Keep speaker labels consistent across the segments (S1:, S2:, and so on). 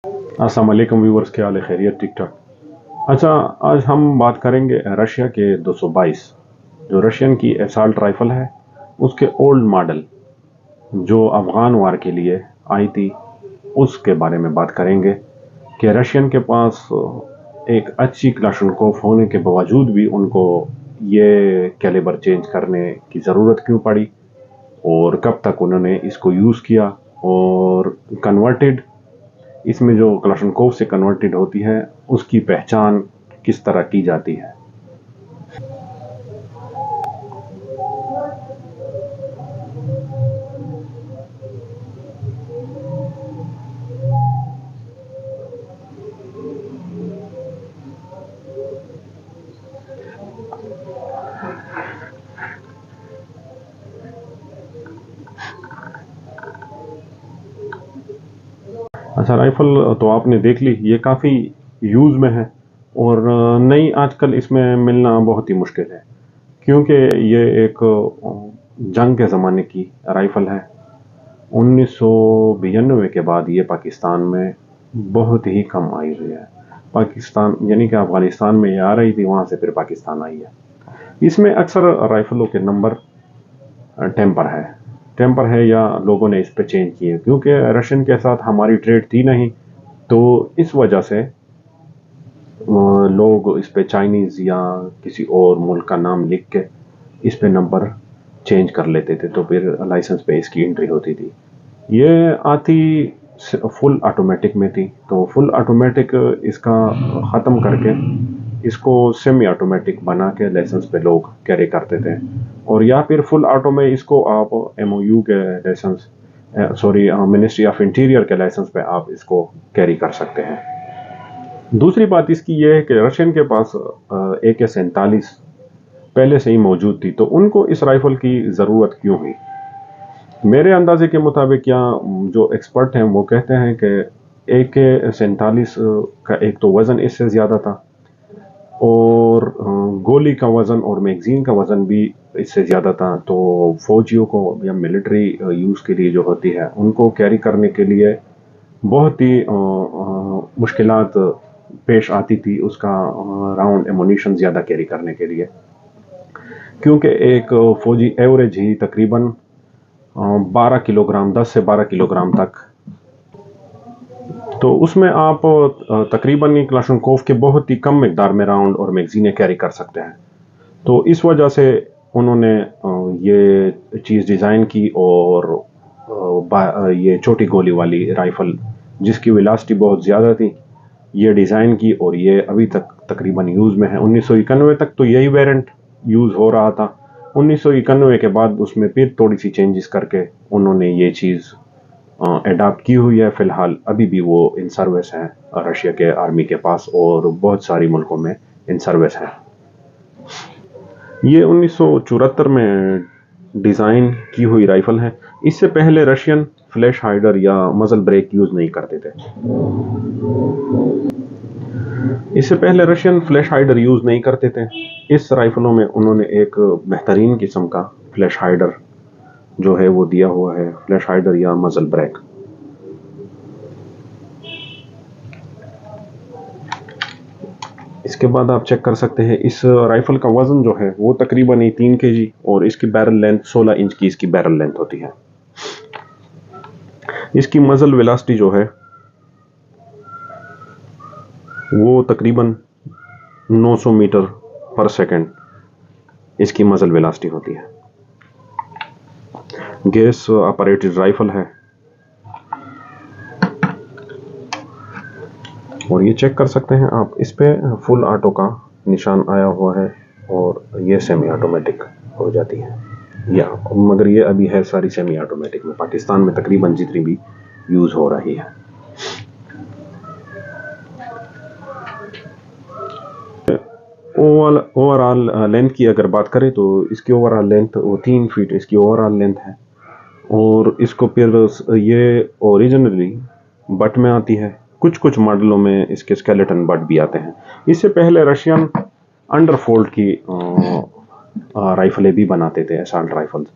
S1: अस्सलाम वालेकुम व्यूवर्स, क्या हाल है? खैरियत? ठीक ठाक। अच्छा, आज हम बात करेंगे रशिया के 222 जो रशियन की एसाल्ट राइफल है, उसके ओल्ड मॉडल जो अफ़गान वार के लिए आई थी, उसके बारे में बात करेंगे कि रशियन के पास एक अच्छी क्लाशनकोफ होने के बावजूद भी उनको ये कैलिबर चेंज करने की ज़रूरत क्यों पड़ी और कब तक उन्होंने इसको यूज़ किया। और कन्वर्टेड, इसमें जो क्लाशनकोव से कन्वर्टेड होती है, उसकी पहचान किस तरह की जाती है। अच्छा, राइफल तो आपने देख ली, ये काफ़ी यूज़ में है और नई आजकल इसमें मिलना बहुत ही मुश्किल है, क्योंकि ये एक जंग के ज़माने की राइफल है। 1992 के बाद ये पाकिस्तान में बहुत ही कम आई हुई है। पाकिस्तान यानी कि अफ़गानिस्तान में ये आ रही थी, वहाँ से फिर पाकिस्तान आई है। इसमें अक्सर राइफलों के नंबर टेम्पर है या लोगों ने इस पे चेंज किए, क्योंकि रशियन के साथ हमारी ट्रेड थी नहीं, तो इस वजह से लोग इस पे चाइनीज़ या किसी और मुल्क का नाम लिख के इस पे नंबर चेंज कर लेते थे, तो फिर लाइसेंस पे इसकी एंट्री होती थी। ये आती फुल ऑटोमेटिक में थी, तो फुल ऑटोमेटिक इसका ख़त्म करके इसको सेमी ऑटोमेटिक बना के लाइसेंस पे लोग कैरी करते थे। और या फिर फुल ऑटो में इसको आप एमओयू के licence, sorry, ministry of interior के लाइसेंस पे आप इसको कैरी कर सकते हैं। दूसरी बात इसकी ये है कि रशियन के पास AK-47 पहले से ही मौजूद थी, तो उनको इस राइफल की ज़रूरत क्यों हुई? मेरे अंदाजे के मुताबिक, या जो एक्सपर्ट हैं वो कहते हैं कि AK-47 का एक तो वज़न इससे ज़्यादा था, और गोली का वज़न और मैगज़ीन का वज़न भी इससे ज़्यादा था, तो फ़ौजियों को या मिलिट्री यूज़ के लिए जो होती है, उनको कैरी करने के लिए बहुत ही मुश्किलात पेश आती थी उसका राउंड एमुनिशन ज़्यादा कैरी करने के लिए, क्योंकि एक फ़ौजी एवरेज ही तकरीबन 12 किलोग्राम, 10 से 12 किलोग्राम तक, तो उसमें आप तकरीबन एक क्लाशनकोव के बहुत ही कम मिकदार में राउंड और मैगज़ीनें कैरी कर सकते हैं। तो इस वजह से उन्होंने ये चीज़ डिज़ाइन की, और ये छोटी गोली वाली राइफ़ल जिसकी वेलोसिटी बहुत ज़्यादा थी, ये डिज़ाइन की, और ये अभी तक तकरीबन यूज़ में है। 1991 तक तो यही वेरिएंट यूज़ हो रहा था। 1991 के बाद उसमें फिर थोड़ी सी चेंजेस करके उन्होंने ये चीज़ अडॉप्ट की हुई है। फ़िलहाल अभी भी वो इन सर्विस है रशिया के आर्मी के पास, और बहुत सारी मुल्कों में इन सर्विस है। ये 1974 में डिज़ाइन की हुई राइफल है। इससे पहले रशियन फ्लैश हाइडर या मजल ब्रेक यूज़ नहीं करते थे। इससे पहले रशियन फ्लैश हाइडर यूज़ नहीं करते थे। इस राइफलों में उन्होंने एक बेहतरीन किस्म का फ्लैश हाइडर जो है वो दिया हुआ है, फ्लैश हाइडर या मजल ब्रेक। इसके बाद आप चेक कर सकते हैं, इस राइफल का वज़न जो है वो तकरीबन ही 3 kg, और इसकी बैरल लेंथ 16 इंच की इसकी बैरल लेंथ होती है। इसकी मजल वेलोसिटी जो है वो तकरीबन 900 मीटर पर सेकंड इसकी मजल वेलोसिटी होती है। गैस ऑपरेटेड राइफल है, और ये चेक कर सकते हैं आप, इस पे फुल ऑटो का निशान आया हुआ है, और ये सेमी ऑटोमेटिक हो जाती है, या मगर ये अभी है सारी सेमी ऑटोमेटिक में, पाकिस्तान में तकरीबन जितनी भी यूज़ हो रही है। ओवरऑल लेंथ की अगर बात करें तो इसकी ओवरऑल लेंथ वो 3 फीट इसकी ओवरऑल लेंथ है, और इसको फिर ये ओरिजिनली बट में आती है। कुछ कुछ मॉडलों में इसके स्केलेटन बट भी आते हैं। इससे पहले रशियन अंडरफोल्ड की राइफलें भी बनाते थे, असॉल्ट राइफल्स,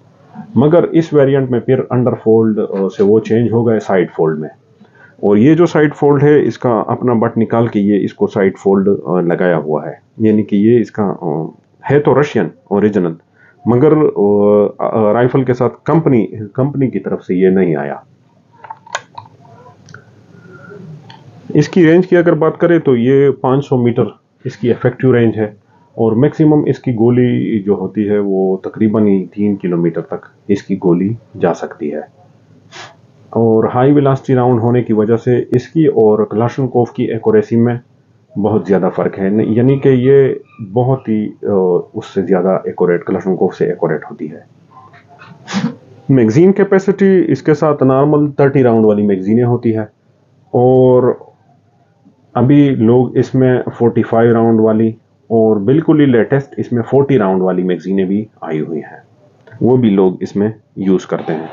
S1: मगर इस वेरिएंट में फिर अंडरफोल्ड से वो चेंज हो गए साइड फोल्ड में। और ये जो साइड फोल्ड है इसका अपना बट निकाल के ये इसको साइड फोल्ड लगाया हुआ है, यानी कि ये इसका है तो रशियन ओरिजिनल, मगर राइफल के साथ कंपनी की तरफ से ये नहीं आया। इसकी रेंज की अगर बात करें तो ये 500 मीटर इसकी इफेक्टिव रेंज है, और मैक्सिमम इसकी गोली जो होती है वो तकरीबन ही 3 किलोमीटर तक इसकी गोली जा सकती है। और हाई वेलोसिटी राउंड होने की वजह से इसकी और कलाशनकोव की एक्यूरेसी में बहुत ज़्यादा फ़र्क है, यानी कि ये बहुत ही उससे ज़्यादा एक्यूरेट, कलाशनकोव से एक्यूरेट होती है। मैगज़ीन कैपेसिटी इसके साथ नॉर्मल 30 राउंड वाली मैगज़ीनें होती है, और अभी लोग इसमें 45 राउंड वाली और बिल्कुल ही लेटेस्ट इसमें 40 राउंड वाली मैगज़ीनें भी आई हुई हैं, वो भी लोग इसमें यूज़ करते हैं।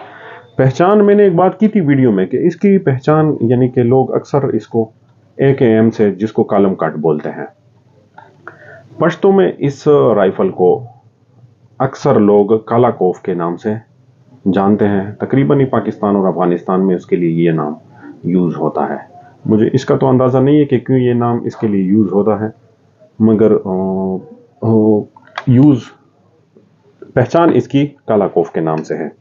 S1: पहचान मैंने एक बात की थी वीडियो में कि इसकी पहचान, यानी कि लोग अक्सर इसको AKM से, जिसको कॉलम कट बोलते हैं, पश्तो में इस राइफल को अक्सर लोग कालाकोफ के नाम से जानते हैं। तकरीबन ही पाकिस्तान और अफगानिस्तान में उसके लिए ये नाम यूज़ होता है। मुझे इसका तो अंदाज़ा नहीं है कि क्यों ये नाम इसके लिए यूज़ होता है, मगर पहचान इसकी कालाकोफ के नाम से है।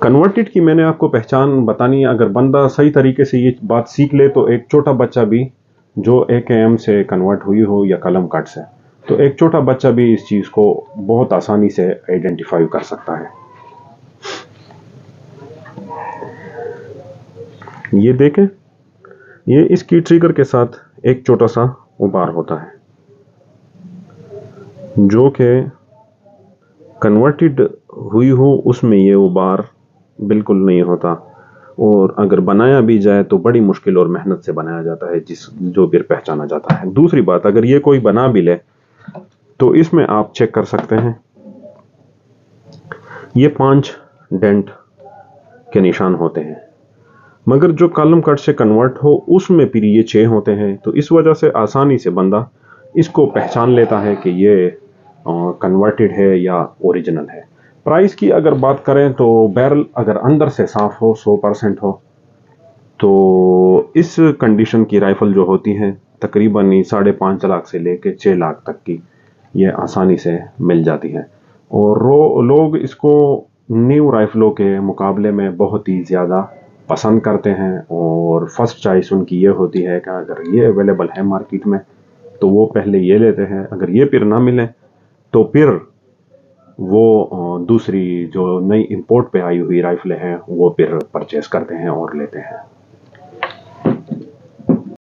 S1: कन्वर्टेड की मैंने आपको पहचान बतानी है। अगर बंदा सही तरीके से ये बात सीख ले तो एक छोटा बच्चा भी जो AKM से कन्वर्ट हुई हो या कलम कट से, तो एक छोटा बच्चा भी इस चीज़ को बहुत आसानी से आइडेंटिफाई कर सकता है। ये देखें, ये इसकी ट्रिगर के साथ एक छोटा सा उबार होता है, जो कि कन्वर्टेड हुई हो उसमें ये उबार बिल्कुल नहीं होता, और अगर बनाया भी जाए तो बड़ी मुश्किल और मेहनत से बनाया जाता है, जो भी पहचाना जाता है। दूसरी बात, अगर ये कोई बना भी ले तो इसमें आप चेक कर सकते हैं, ये 5 डेंट के निशान होते हैं, मगर जो कॉलम कट से कन्वर्ट हो उसमें फिर ये 6 होते हैं। तो इस वजह से आसानी से बंदा इसको पहचान लेता है कि ये कन्वर्टेड है या ओरिजिनल है। प्राइस की अगर बात करें तो बैरल अगर अंदर से साफ हो, 100% हो, तो इस कंडीशन की राइफल जो होती हैं तकरीबन 5.5 लाख से लेके 6 लाख तक की ये आसानी से मिल जाती है। और लोग इसको न्यू राइफलों के मुकाबले में बहुत ही ज़्यादा पसंद करते हैं, और फर्स्ट चॉइस उनकी ये होती है कि अगर ये अवेलेबल है मार्केट में तो वो पहले ये लेते हैं। अगर ये फिर ना मिले तो फिर वो दूसरी जो नई इंपोर्ट पे आई हुई राइफलें हैं वो फिर परचेस करते हैं और लेते हैं।